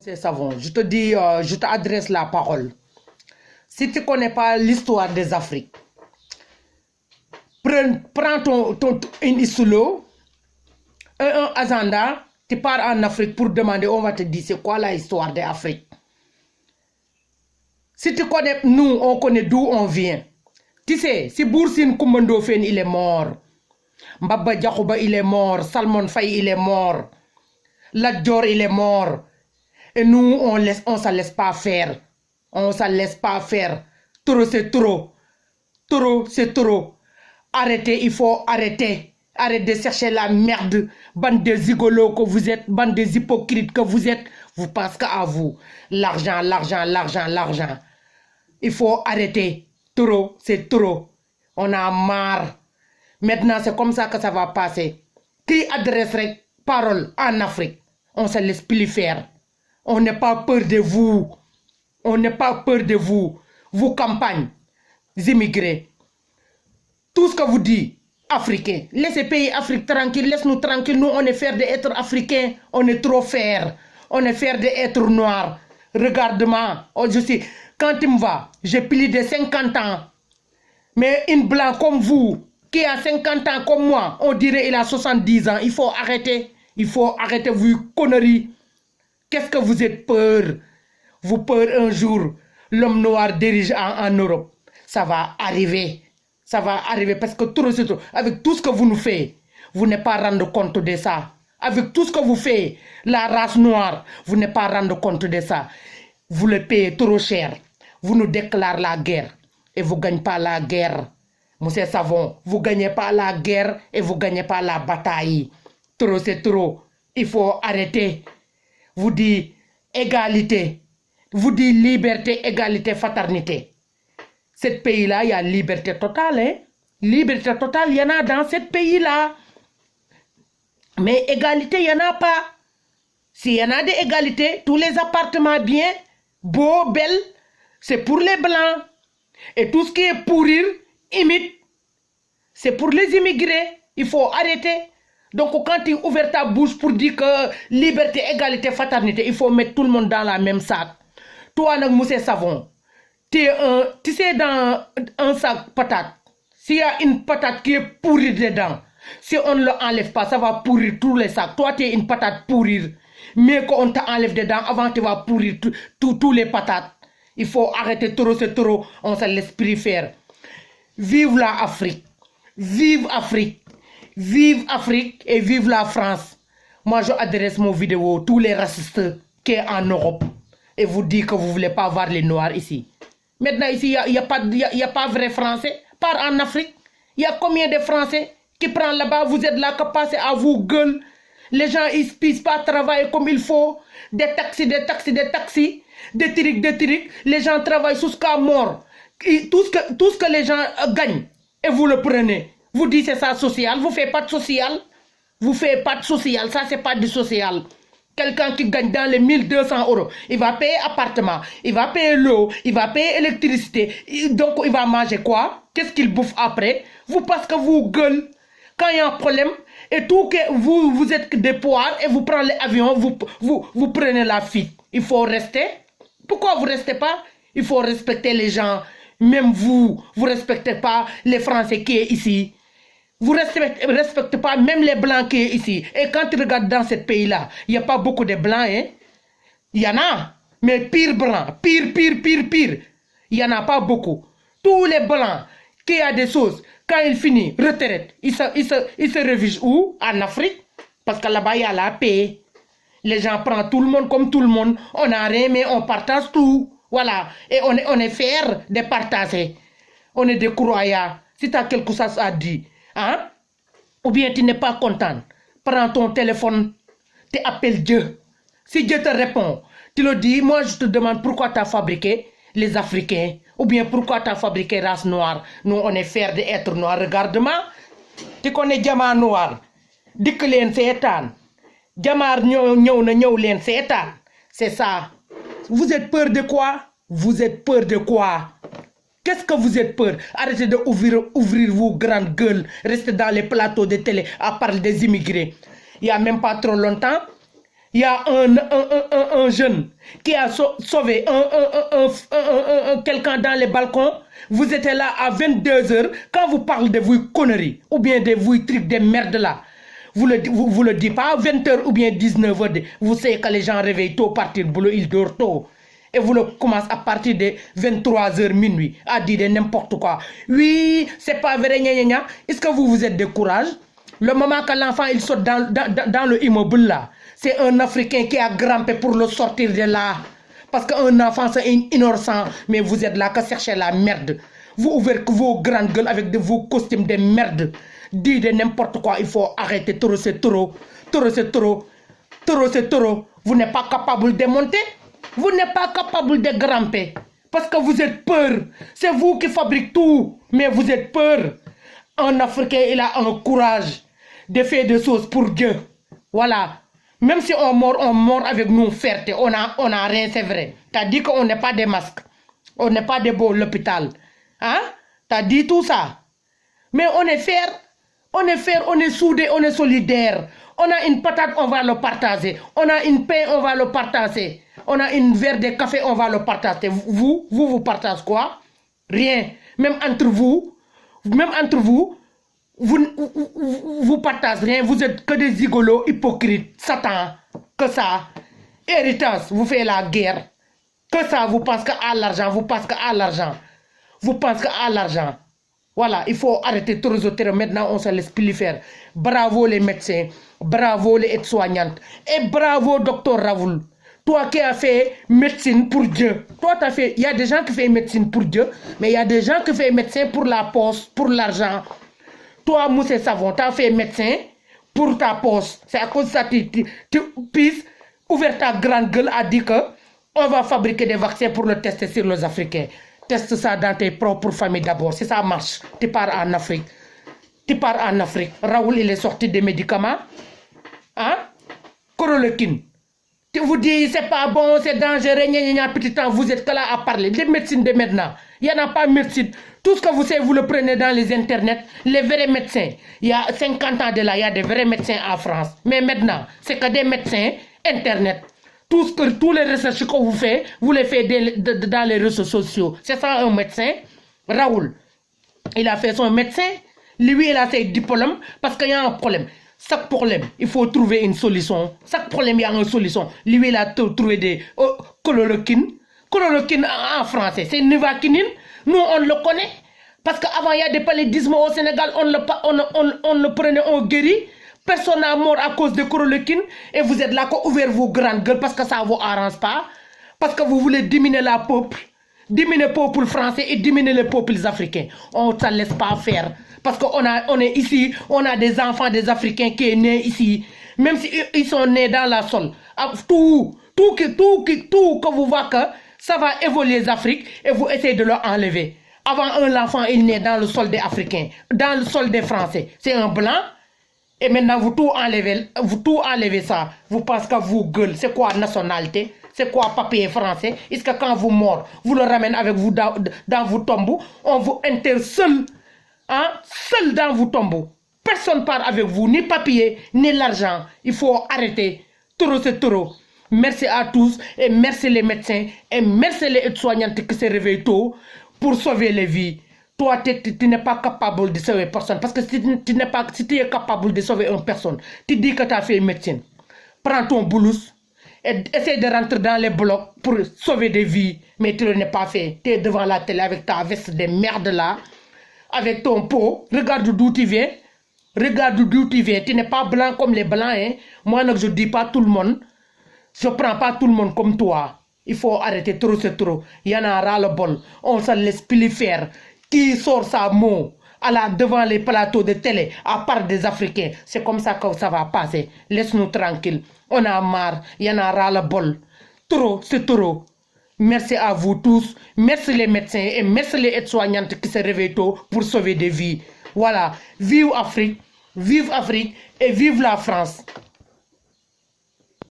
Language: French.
C'est savon. Je te dis, je t'adresse la parole. Si tu ne connais pas l'histoire des Afriques, prends une solo, un agenda, tu pars en Afrique pour demander, on va te dire c'est quoi la histoire de l'Afrique. Si tu connais, nous, on connaît d'où on vient. Tu sais, si Boursine Koumando Fen, il est mort. Mbaba Diakouba, il est mort. Salmon Faye, il est mort. Ladjor, il est mort. Et nous, on ne se laisse pas faire. On ne se laisse pas faire. Trop, c'est trop. Trop, c'est trop. Arrêtez, il faut arrêter. Arrêtez de chercher la merde. Bande de zigolos que vous êtes, bande de hypocrites que vous êtes. Vous pensez qu'à vous. L'argent, l'argent, l'argent, l'argent. Il faut arrêter. Trop, c'est trop. On a marre. Maintenant, c'est comme ça que ça va passer. Qui adresserait parole en Afrique? On ne se laisse plus faire. On n'a pas peur de vous. On n'a pas peur de vous. Vous campagne, immigrés. Tout ce que vous dites, Africains. Laissez pays Afrique tranquille. Laisse-nous tranquille. Nous, on est fiers d'être Africains. On est trop fiers. On est fiers d'être noirs. Regarde-moi. Oh, je sais, quand il me va, j'ai plus de 50 ans. Mais une blanc comme vous, qui a 50 ans comme moi, on dirait il a 70 ans. Il faut arrêter. Il faut arrêter vos conneries. Qu'est-ce que vous êtes peur? Vous peur un jour, l'homme noir dirige en Europe. Ça va arriver. Ça va arriver parce que tout, avec tout ce que vous nous faites, vous n'êtes pas rendre compte de ça. Avec tout ce que vous faites, la race noire, vous n'êtes pas rendre compte de ça. Vous le payez trop cher. Vous nous déclarez la guerre et vous ne gagnez pas la guerre. Monsieur Savon, vous ne gagnez pas la guerre et vous ne gagnez pas la bataille. Trop, c'est trop. Il faut arrêter. Vous dites égalité. Vous dites liberté, égalité, fraternité. Ce pays-là, il y a liberté totale. Hein? Liberté totale, il y en a dans ce pays-là. Mais égalité, il n'y en a pas. S'il y en a des égalités, tous les appartements bien, beaux, belles, c'est pour les blancs. Et tout ce qui est pourrir, imite, c'est pour les immigrés. Il faut arrêter. Donc quand tu ouvres ta bouche pour dire que liberté, égalité, fraternité, il faut mettre tout le monde dans la même sac. Toi, Moussé Savon, tu sais dans un sac patate, s'il y a une patate qui est pourrie dedans, si on ne l'enlève pas, ça va pourrir tous les sacs. Toi, tu es une patate pourrir. Mais qu'on t'enlève dedans, avant tu vas pourrir tous les patates. Il faut arrêter trop, c'est trop. On se laisse plus faire. Vive la Afrique. Vive Afrique. Vive Afrique et vive la France. Moi, je adresse mon vidéo à tous les racistes qui sont en Europe. Et vous dites que vous ne voulez pas voir les Noirs ici. Maintenant, ici, il n'y a pas vrai Français. Par en Afrique, il y a combien de Français qui prennent là-bas? Vous êtes là, que passer à vous gueule. Les gens, ils ne puissent pas travailler comme il faut. Des taxis, des taxis, des taxis. Des trucs. Les gens travaillent jusqu'à mort. Tout ce que les gens gagnent, et vous le prenez. Vous dites c'est ça social. Vous ne faites pas de social. Vous ne faites pas de social. Ça, c'est pas du social. Quelqu'un qui gagne dans les 1200 €, il va payer appartement, il va payer l'eau, il va payer électricité. Donc, il va manger quoi? Qu'est-ce qu'il bouffe après? Vous, parce que vous gueulez, quand il y a un problème, et tout que vous êtes des poires, et vous prenez l'avion, vous prenez la fuite. Il faut rester. Pourquoi vous ne restez pas? Il faut respecter les gens. Même vous ne respectez pas les Français qui sont ici. Vous ne respectez pas même les Blancs qui sont ici. Et quand tu regardes dans ce pays-là, il n'y a pas beaucoup de Blancs. Hein? Il y en a, mais pire Blanc. Pire. Il n'y en a pas beaucoup. Tous les Blancs qui ont des choses, quand ils finissent, retraite, ils se réfugient où? En Afrique. Parce que là-bas, il y a la paix. Les gens prennent tout le monde comme tout le monde. On n'a rien, mais on partage tout. Voilà. Et on est fiers de partager. On est des croyants. Si tu as quelque chose à dire, hein? Ou bien tu n'es pas content, prends ton téléphone, tu appelles Dieu. Si Dieu te répond, tu le dis, moi je te demande pourquoi tu as fabriqué les Africains. Ou bien pourquoi tu as fabriqué race noire. Nous, on est fiers d'être noirs. Regarde-moi. Tu connais Diamant Noir. Dis que l'en seetaan. Jamar ñëw leen seetaan. C'est ça. Vous êtes peur de quoi? Vous êtes peur de quoi? Qu'est-ce que vous êtes peur? Arrêtez de ouvrir vos grandes gueules. Restez dans les plateaux de télé à parler des immigrés. Il n'y a même pas trop longtemps, Il y a un jeune qui a sauvé quelqu'un dans les balcons. Vous étiez là à 22h. Quand vous parlez de vos conneries, ou bien de vos trucs de merde là, vous le dites pas à 20h ou bien 19h. Vous savez que les gens réveillent tôt, partir boulot, ils dorment tôt. Et vous le commencez à partir de 23h minuit à dire de n'importe quoi. Oui, c'est pas vrai, gna gna gna. Est-ce que vous êtes de courage? Le moment que l'enfant il saute dans le immeuble là, c'est un Africain qui a grimpé pour le sortir de là. Parce qu'un enfant c'est innocent, mais vous êtes là que cherchez la merde. Vous ouvrez vos grandes gueules avec vos costumes de merde. Dites de n'importe quoi, il faut arrêter. Taureau c'est taureau. Taureau c'est taureau. Taureau c'est taureau. Vous n'êtes pas capable de monter. Vous n'êtes pas capable de grimper. Parce que vous êtes peur. C'est vous qui fabriquez tout. Mais vous êtes peur. Un Africain, il a un courage de faire des choses pour Dieu. Voilà. Même si on mord avec nous fierté. On a rien, c'est vrai. T'as dit qu'on n'est pas des masques. On n'est pas des beaux l'hôpital. Hein? T'as dit tout ça. Mais on est fiers. On est fiers, on est soudés, on est solidaires. On a une patate, on va le partager. On a une pain, on va le partager. On a une verre de café, on va le partager. Vous partagez quoi? Rien. Même entre vous, vous partagez rien. Vous êtes que des zigolos, hypocrites, Satan. Que ça. Héritage, vous faites la guerre. Que ça, vous pensez qu'à l'argent, vous pensez qu'à l'argent. Vous pensez qu'à l'argent. Voilà, il faut arrêter tous les autres. Maintenant, on se laisse plus faire. Bravo les médecins, bravo les aides-soignantes et bravo docteur Raoul. Toi qui as fait médecine pour Dieu. Toi, tu as fait. Il y a des gens qui font médecine pour Dieu, mais il y a des gens qui font médecin pour la poste, pour l'argent. Toi, Moussé Savon, tu as fait médecin pour ta poste. C'est à cause de ça que tu puisses ouvrir ta grande gueule à dire qu'on va fabriquer des vaccins pour le tester sur les Africains. Teste ça dans tes propres familles d'abord. Si ça marche, tu pars en Afrique. Tu pars en Afrique. Raoul, il est sorti des médicaments. Hein? Chloroquine. Tu vous dis, c'est pas bon, c'est dangereux, petit temps, vous êtes que là à parler. Des médecines de maintenant. Il n'y en a pas de médecine. Tout ce que vous savez, vous le prenez dans les internets. Les vrais médecins. Il y a 50 ans de là, il y a des vrais médecins en France. Mais maintenant, c'est que des médecins internet. Tous les recherches que vous faites, vous les faites dans les réseaux sociaux. C'est ça un médecin. Raoul, il a fait son médecin. Lui, il a ses diplômes parce qu'il y a un problème. Chaque problème, il faut trouver une solution. Chaque problème, il y a une solution. Lui, il a trouvé des chloroquine. Chloroquine en français, c'est nivaquine. Nous, on le connaît. Parce qu'avant, il y a des paludismes au Sénégal, on le prenait, on guérit. Personne n'a mort à cause de chloroquine et vous êtes là pour ouvrir vos grandes gueules parce que ça ne vous arrange pas. Parce que vous voulez diminuer la peuple, diminuer le peuple français et diminuer les peuples africains. On ne se laisse pas faire. Parce qu'on est ici, on a des enfants des Africains qui sont nés ici. Même s'ils sont nés dans la sol. Tout que vous voyez que ça va évoluer les Afriques et vous essayez de leur enlever. Avant, un enfant est né dans le sol des Africains, dans le sol des Français. C'est un blanc. Et maintenant, vous tout enlevez ça. Vous pensez que vous gueule. C'est quoi nationalité? C'est quoi papier français? Est-ce que quand vous mort, vous le ramenez avec vous dans vos tombeaux? On vous enterre seul. Hein? Seul dans vos tombeaux. Personne ne part avec vous. Ni papier, ni l'argent. Il faut arrêter. Taureau, c'est taureau. Merci à tous. Et merci les médecins. Et merci les aides-soignantes qui se réveillent tôt pour sauver les vies. Toi, tu n'es pas capable de sauver personne. Parce que si tu es capable de sauver une personne, tu dis que tu as fait médecine. Prends ton boulous et essaie de rentrer dans les blocs pour sauver des vies. Mais tu ne l'as pas fait. Tu es devant la télé avec ta veste de merde là, avec ton pot. Regarde d'où tu viens. Regarde d'où tu viens. Tu n'es pas blanc comme les blancs. Hein? Moi, je ne dis pas tout le monde. Je ne prends pas tout le monde comme toi. Il faut arrêter trop, c'est trop. Il y en a ras le bol. On ne se laisse plus faire. Qui sort sa mot devant les plateaux de télé, à part des Africains. C'est comme ça que ça va passer. Laisse-nous tranquilles. On a marre. Il y en a ras le bol. Trop, c'est trop. Merci à vous tous. Merci les médecins et merci les aides-soignantes qui se réveillent tôt pour sauver des vies. Voilà. Vive Afrique et vive la France.